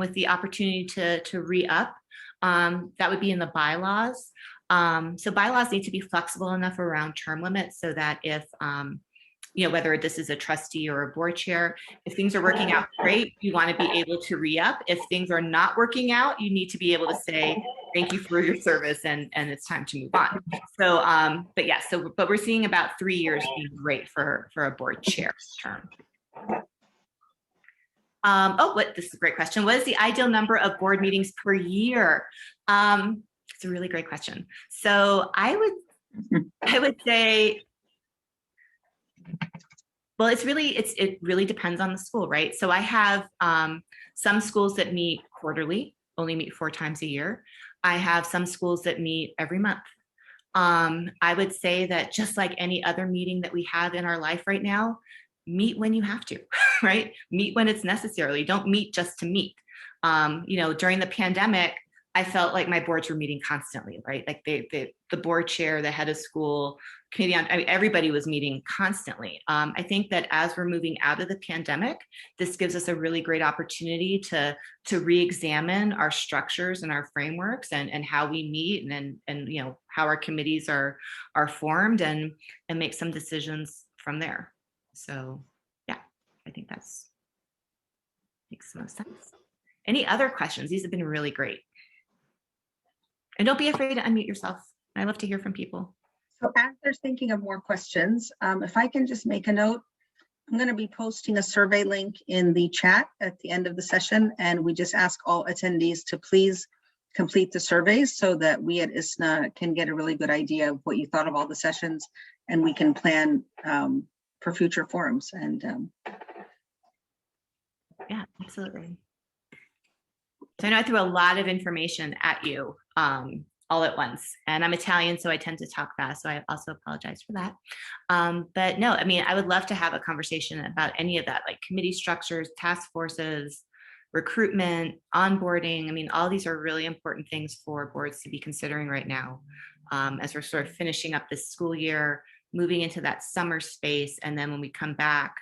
with the opportunity to re-up. That would be in the bylaws. So bylaws need to be flexible enough around term limits so that if whether this is a trustee or a board chair, if things are working out great, you want to be able to re-up. If things are not working out, you need to be able to say, thank you for your service, and it's time to move on. So, but we're seeing about 3 years being great for a board chair term. This is a great question. What is the ideal number of board meetings per year? It's a really great question. So I would say, well, it really depends on the school, right? So I have some schools that meet quarterly, only meet 4 times a year. I have some schools that meet every month. I would say that just like any other meeting that we have in our life right now, meet when you have to, right? Meet when it's necessary. Don't meet just to meet. During the pandemic, I felt like my boards were meeting constantly, right? Like the board chair, the head of school, committee on, everybody was meeting constantly. I think that as we're moving out of the pandemic, this gives us a really great opportunity to re-examine our structures and our frameworks and how we meet and how our committees are formed and make some decisions from there. So yeah, I think that's Makes most sense. Any other questions? These have been really great. And don't be afraid to unmute yourself. I love to hear from people. So as they're thinking of more questions, if I can just make a note, I'm going to be posting a survey link in the chat at the end of the session, and we just ask all attendees to please complete the surveys so that we at ISNA can get a really good idea of what you thought of all the sessions, and we can plan for future forums. And yeah, absolutely. So I know I threw a lot of information at you all at once, and I'm Italian, so I tend to talk fast, so I also apologize for that. But no, I mean, I would love to have a conversation about any of that, like committee structures, task forces, recruitment, onboarding. I mean, all these are really important things for boards to be considering right now as we're sort of finishing up this school year, moving into that summer space, and then when we come back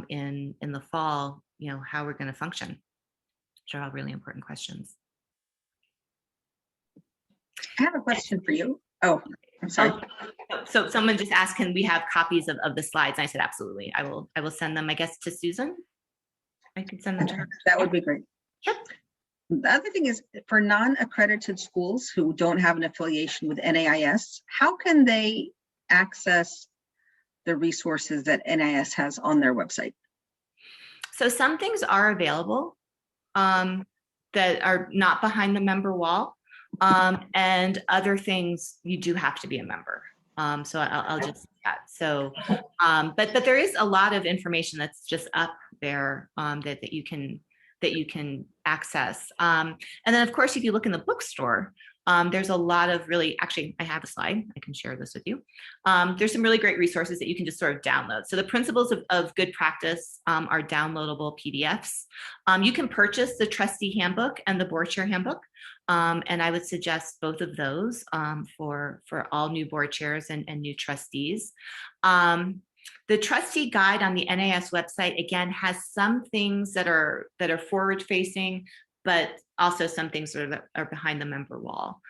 in the fall, you know, how we're going to function. Which are all really important questions. I have a question for you. Oh, I'm sorry. Oh, so someone just asked, can we have copies of the slides? And I said, absolutely. I will send them, I guess, to Susan. I can send them to her. That would be great. Yep. The other thing is, for non-accredited schools who don't have an affiliation with NAIS, how can they access the resources that NAIS has on their website? So some things are available that are not behind the member wall, and other things you do have to be a member. So I'll just say that. So, but there is a lot of information that's just up there that you can access. And then of course, if you look in the bookstore, there's a lot of really, actually, I have a slide. I can share this with you. There's some really great resources that you can just sort of download. So the principles of good practice are downloadable PDFs. You can purchase the trustee handbook and the board chair handbook. And I would suggest both of those for all new board chairs and new trustees. The trustee guide on the NAS website, again, has some things that are forward facing, but also some things that are behind the member wall.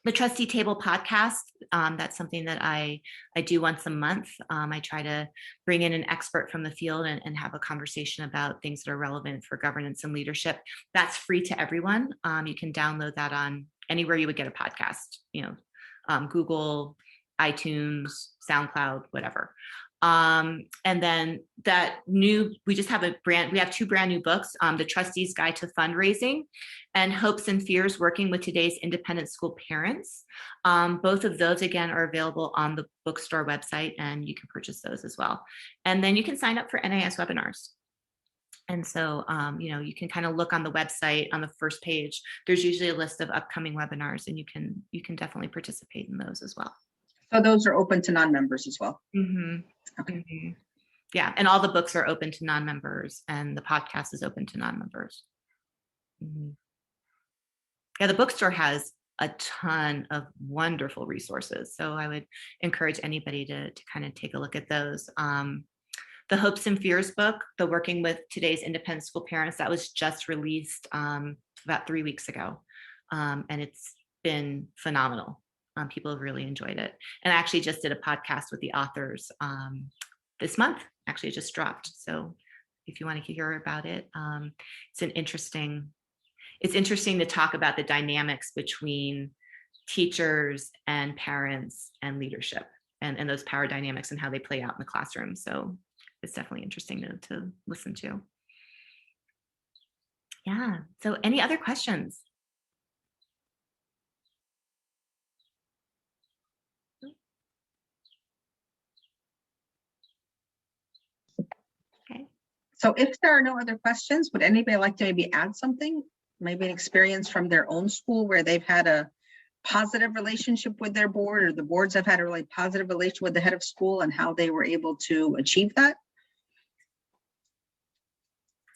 The trustee table podcast, that's something that I do once a month. I try to bring in an expert from the field and have a conversation about things that are relevant for governance and leadership. That's free to everyone. You can download that on anywhere you would get a podcast, you know, Google, iTunes, SoundCloud, whatever. And then we have two brand new books, the Trustees Guide to Fundraising and Hopes and Fears Working with Today's Independent School Parents. Both of those, again, are available on the bookstore website, and you can purchase those as well. And then you can sign up for NAS webinars. And so, you know, you can kind of look on the website on the first page. There's usually a list of upcoming webinars, and you can definitely participate in those as well. So those are open to non-members as well? Mm-hmm. Okay. Mm-hmm. Yeah, and all the books are open to non-members, and the podcast is open to non-members. Mm-hmm. Yeah, the bookstore has a ton of wonderful resources, so I would encourage anybody to kind of take a look at those. The Hopes and Fears book, the Working with Today's Independent School Parents, that was just released about 3 weeks ago, and it's been phenomenal. People have really enjoyed it. And I actually just did a podcast with the authors this month. Actually, it just dropped. So if you want to hear about it, it's interesting to talk about the dynamics between teachers and parents and leadership and those power dynamics and how they play out in the classroom. So it's definitely interesting to listen to. Yeah. So any other questions? So if there are no other questions, would anybody like to maybe add something? Maybe an experience from their own school where they've had a positive relationship with their board, or the boards have had a really positive relationship with the head of school and how they were able to achieve that?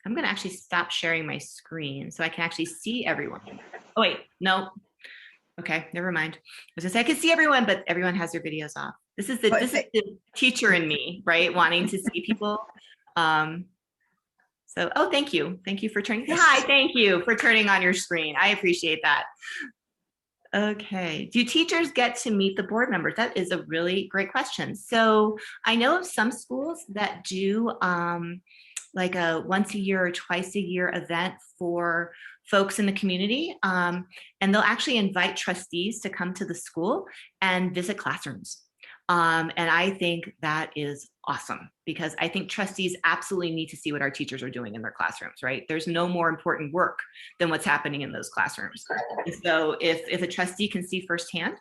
I'm going to actually stop sharing my screen so I can actually see everyone. Oh, wait, no. Okay, never mind. I was going to say I can see everyone, but everyone has their videos off. This is the teacher in me, right? Wanting to see people. So, oh, thank you. Thank you for turning. Hi, thank you for turning on your screen. I appreciate that. Okay. Do teachers get to meet the board members? That is a really great question. So I know of some schools that do like a once a year or twice a year event for folks in the community. And they'll actually invite trustees to come to the school and visit classrooms. And I think that is awesome, because I think trustees absolutely need to see what our teachers are doing in their classrooms, right? There's no more important work than what's happening in those classrooms. And so if a trustee can see firsthand,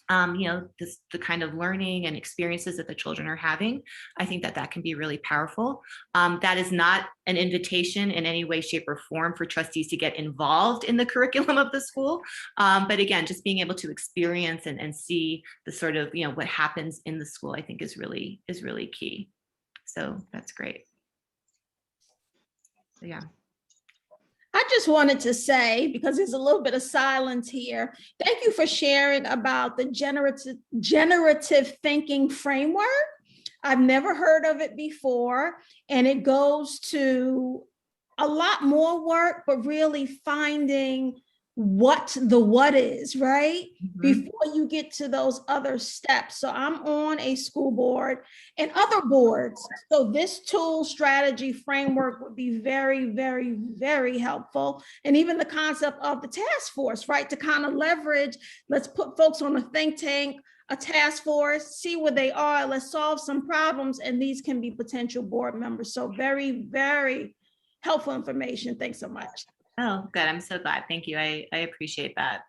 the kind of learning and experiences that the children are having, I think that that can be really powerful. That is not an invitation in any way, shape, or form for trustees to get involved in the curriculum of the school. But again, just being able to experience and see the sort of, what happens in the school, I think is really key. So that's great. So, yeah. I just wanted to say, because there's a little bit of silence here, thank you for sharing about the generative thinking framework. I've never heard of it before, and it goes to a lot more work, but really finding what is, right? Mm-hmm. Before you get to those other steps. So I'm on a school board and other boards. So this tool strategy framework would be very, very, very helpful. And even the concept of the task force, right? To kind of leverage, let's put folks on a think tank, a task force, see where they are, let's solve some problems, and these can be potential board members. So very, very helpful information. Thanks so much. Oh, good. I'm so glad. Thank you. I appreciate that.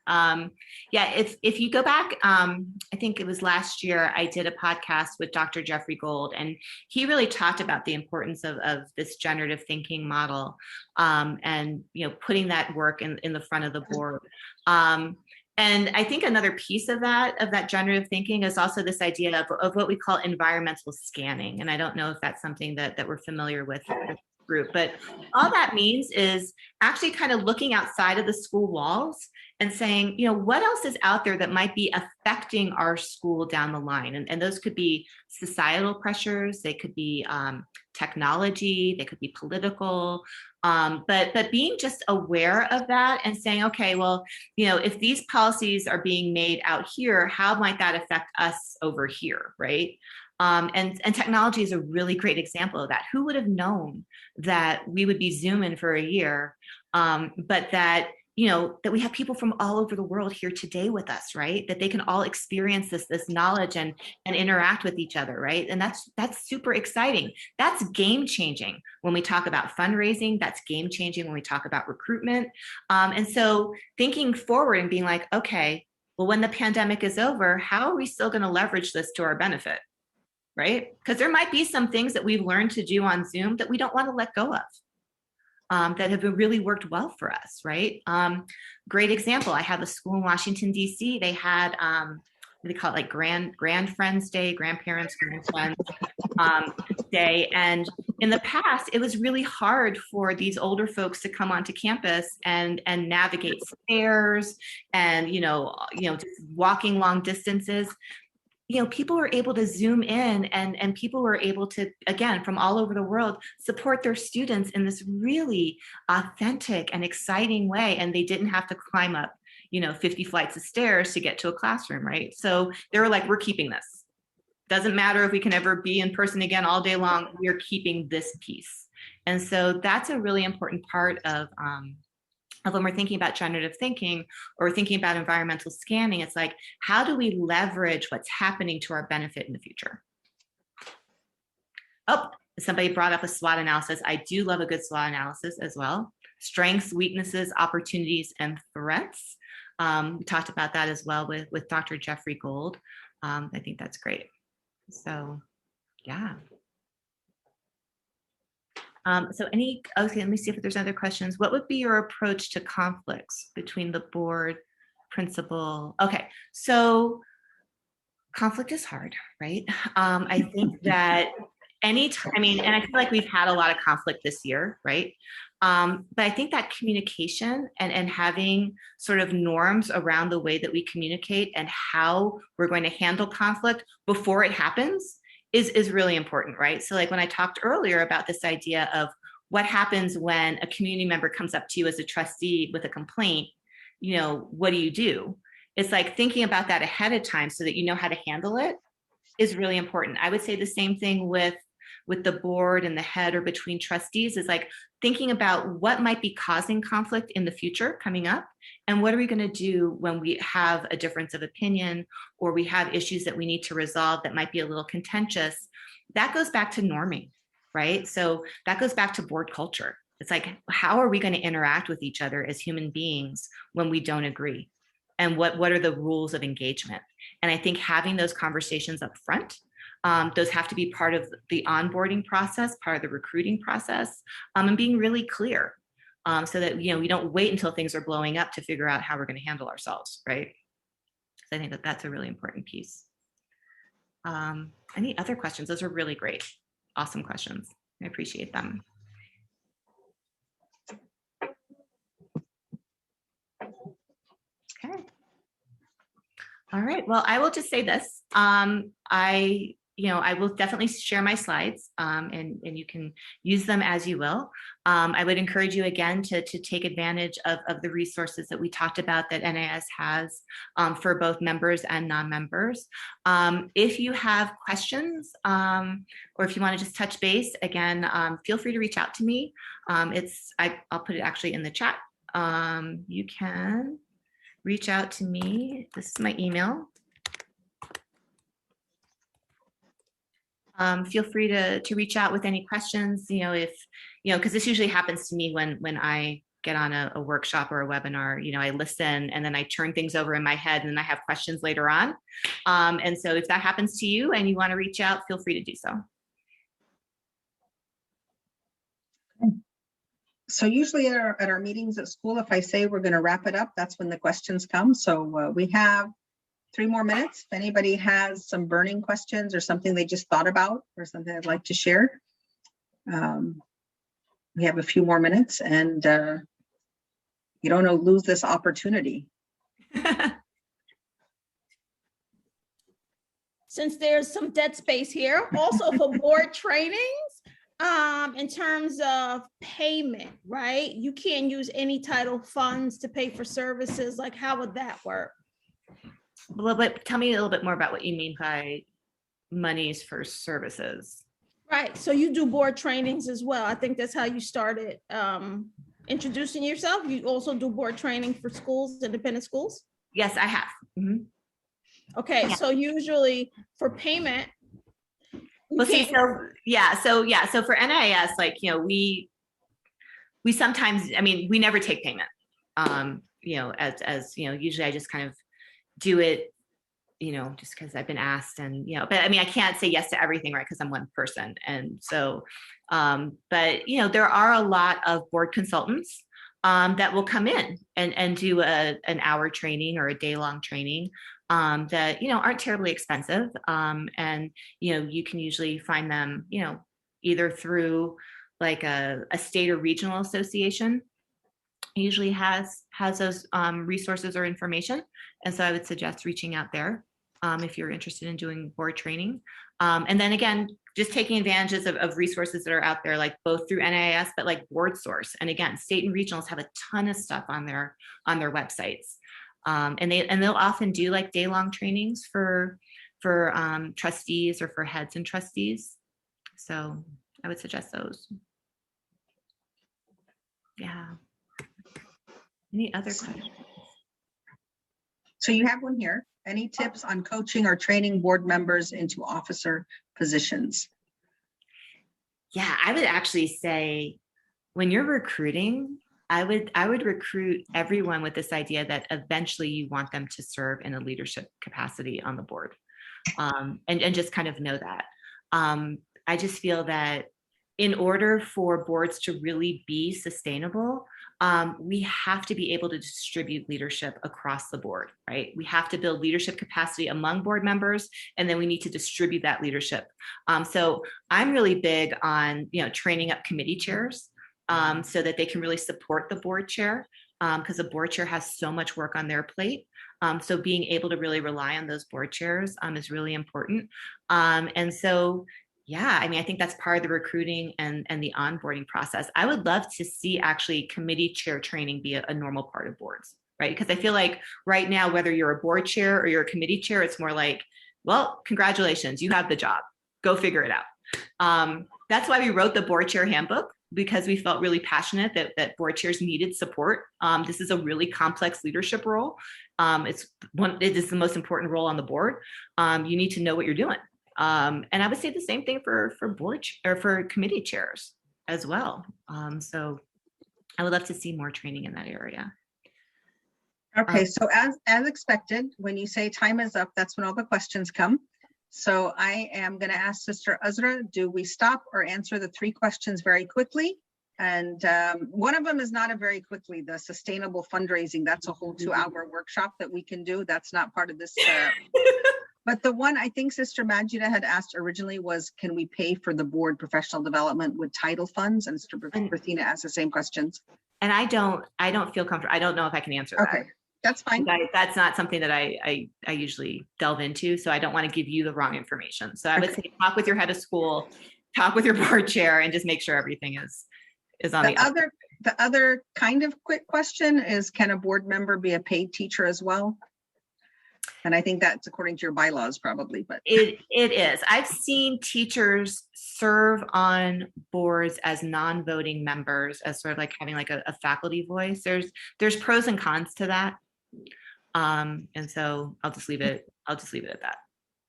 Yeah, if you go back, I think it was last year, I did a podcast with Dr. Jeffrey Gold, and he really talked about the importance of this generative thinking model, and putting that work in the front of the board. And I think another piece of that generative thinking is also this idea of what we call environmental scanning. And I don't know if that's something that we're familiar with group, but all that means is actually kind of looking outside of the school walls and saying, what else is out there that might be affecting our school down the line? And those could be societal pressures, they could be technology, they could be political, but being just aware of that and saying, okay, well, if these policies are being made out here, how might that affect us over here, right? And technology is a really great example of that. Who would have known that we would be Zooming for a year, but that that we have people from all over the world here today with us, right? That they can all experience this knowledge and interact with each other, right? And that's super exciting. That's game changing when we talk about fundraising. That's game changing when we talk about recruitment. And so thinking forward and being like, okay, well, when the pandemic is over, how are we still going to leverage this to our benefit? Right? Because there might be some things that we've learned to do on Zoom that we don't want to let go of, that have really worked well for us, right? Great example, I have a school in Washington, D.C. They had, what do they call it, like Grand Friends Day, Grandparents, Grand Friends Day. And in the past, it was really hard for these older folks to come onto campus and navigate stairs and, just walking long distances. People were able to Zoom in and people were able to, again, from all over the world, support their students in this really authentic and exciting way. And they didn't have to climb up, 50 flights of stairs to get to a classroom, right? So they were like, we're keeping this. Doesn't matter if we can ever be in person again all day long, we're keeping this piece. And so that's a really important part of when we're thinking about generative thinking or thinking about environmental scanning. It's like, how do we leverage what's happening to our benefit in the future? Oh, somebody brought up a SWOT analysis. I do love a good SWOT analysis as well. Strengths, weaknesses, opportunities, and threats. We talked about that as well with Dr. Jeffrey Gold. I think that's great. So, yeah. Okay, let me see if there's other questions. What would be your approach to conflicts between the board, principal? Okay, so conflict is hard, right? I think that and I feel like we've had a lot of conflict this year, right? But I think that communication and having sort of norms around the way that we communicate and how we're going to handle conflict before it happens is really important, right? So like when I talked earlier about this idea of what happens when a community member comes up to you as a trustee with a complaint, what do you do? It's like thinking about that ahead of time so that you know how to handle it is really important. I would say the same thing with with the board and the head or between trustees is like thinking about what might be causing conflict in the future coming up, and what are we going to do when we have a difference of opinion or we have issues that we need to resolve that might be a little contentious. That goes back to norming, right? So that goes back to board culture. It's like, how are we going to interact with each other as human beings when we don't agree? And what are the rules of engagement? And I think having those conversations up front, those have to be part of the onboarding process, part of the recruiting process, and being really clear, so that we don't wait until things are blowing up to figure out how we're going to handle ourselves, right? So I think that that's a really important piece. Any other questions? Those are really great, awesome questions. I appreciate them. Okay. All right. Well, I will just say this. I will definitely share my slides, and you can use them as you will. I would encourage you again to take advantage of the resources that we talked about that NIS has for both members and non-members. If you have questions, or if you want to just touch base, again, feel free to reach out to me. I'll put it actually in the chat. You can reach out to me. This is my email. Feel free to reach out with any questions, because this usually happens to me when I get on a workshop or a webinar. I listen and then I turn things over in my head and then I have questions later on. And so if that happens to you and you want to reach out, feel free to do so. So usually at our meetings at school, if I say we're going to wrap it up, that's when the questions come. So we have 3 more minutes. If anybody has some burning questions or something they just thought about or something I'd like to share, we have a few more minutes, and you don't want to lose this opportunity. Since there's some dead space here, also for board trainings, in terms of payment, right? You can't use any title funds to pay for services. Like, how would that work? Well, but tell me a little bit more about what you mean by monies for services. Right. So you do board trainings as well. I think that's how you started introducing yourself. You also do board training for schools, independent schools? Yes, I have. Mm-hmm. Okay. Yeah. So usually for payment. Well, see, so for NIS, like, we sometimes, we never take payment. Usually I just kind of do it, just because I've been asked, and, but I can't say yes to everything, right? Because I'm one person. And so, but, there are a lot of board consultants that will come in and do an hour training or a day-long training that, aren't terribly expensive. And, you can usually find them, either through like a state or regional association usually has those resources or information. And so I would suggest reaching out there if you're interested in doing board training. And then again, just taking advantages of resources that are out there, like both through NIS, but like Board Source. And again, state and regionals have a ton of stuff on their websites. And they'll often do like day-long trainings for trustees or for heads and trustees. So I would suggest those. Yeah. Any other questions? So you have one here. Any tips on coaching or training board members into officer positions? Yeah, I would actually say when you're recruiting, I would recruit everyone with this idea that eventually you want them to serve in a leadership capacity on the board, and just kind of know that. I just feel that in order for boards to really be sustainable, we have to be able to distribute leadership across the board, right? We have to build leadership capacity among board members, and then we need to distribute that leadership. So I'm really big on, training up committee chairs so that they can really support the board chair, because the board chair has so much work on their plate. So being able to really rely on those board chairs is really important. And so, yeah, I think that's part of the recruiting and the onboarding process. I would love to see actually committee chair training be a normal part of boards, right? Because I feel like right now, whether you're a board chair or you're a committee chair, it's more like, well, congratulations, you have the job. Go figure it out. That's why we wrote the board chair handbook, because we felt really passionate that board chairs needed support. This is a really complex leadership role. It is the most important role on the board. You need to know what you're doing. And I would say the same thing for for committee chairs as well. So I would love to see more training in that area. Okay, so as expected, when you say time is up, that's when all the questions come. So I am going to ask Sister Azra, do we stop or answer the 3 questions very quickly? And one of them is not a very quickly, the sustainable fundraising. That's a whole 2-hour workshop that we can do. That's not part of this. But the one I think Sister Majida had asked originally was, can we pay for the board professional development with title funds? And Sister Berthina asked the same questions. And I don't feel comfortable. I don't know if I can answer that. Okay, that's fine. That's not something that I usually delve into. So I don't want to give you the wrong information. So I would say talk with your head of school, talk with your board chair, and just make sure everything is on the other kind of quick question is, can a board member be a paid teacher as well? And I think that's according to your bylaws probably, but it is. I've seen teachers serve on boards as non-voting members, as sort of like having like a faculty voice. There's pros and cons to that. And so I'll just leave it at that.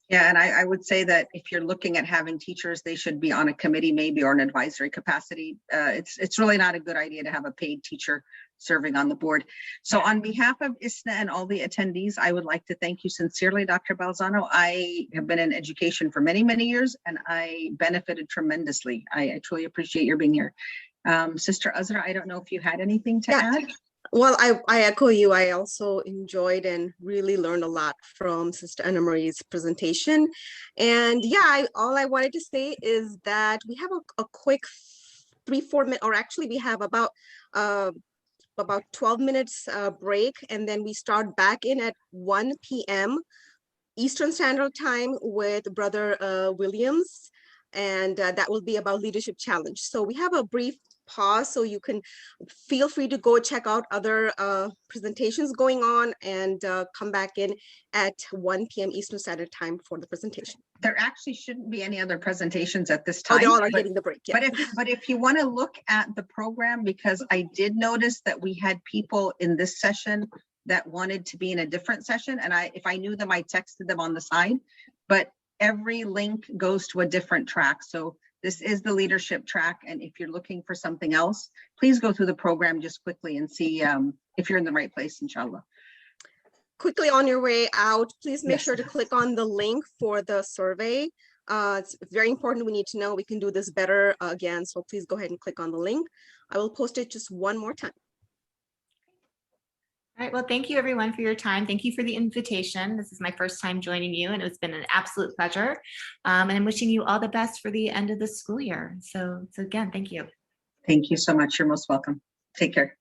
Yeah, and I would say that if you're looking at having teachers, they should be on a committee maybe, or an advisory capacity. It's really not a good idea to have a paid teacher serving on the board. So on behalf of ISNA and all the attendees, I would like to thank you sincerely, Dr. Balzano. I have been in education for many, many years, and I benefited tremendously. I truly appreciate your being here. Sister Azra, I don't know if you had anything to add. Well, I echo you. I also enjoyed and really learned a lot from Sister Anna Marie's presentation. And yeah, all I wanted to say is that we have a quick 3-4 minute, or actually we have about 12 minutes break, and then we start back in at 1 p.m. Eastern Standard Time with Brother Williams, and that will be about Leadership Challenge. So we have a brief pause, so you can feel free to go check out other presentations going on, and come back in at 1 p.m. Eastern Standard Time for the presentation. There actually shouldn't be any other presentations at this time. Oh, they all are getting the break. Yeah. But if you want to look at the program, because I did notice that we had people in this session that wanted to be in a different session, and if I knew them, I texted them on the side, but every link goes to a different track. So this is the leadership track, and if you're looking for something else, please go through the program just quickly and see if you're in the right place, inshallah. Quickly on your way out, please make sure to click on the link for the survey. It's very important. We need to know we can do this better again, so please go ahead and click on the link. I will post it just one more time. All right, well, thank you everyone for your time. Thank you for the invitation. This is my first time joining you, and it's been an absolute pleasure. And I'm wishing you all the best for the end of the school year. So again, thank you. Thank you so much. You're most welcome. Take care.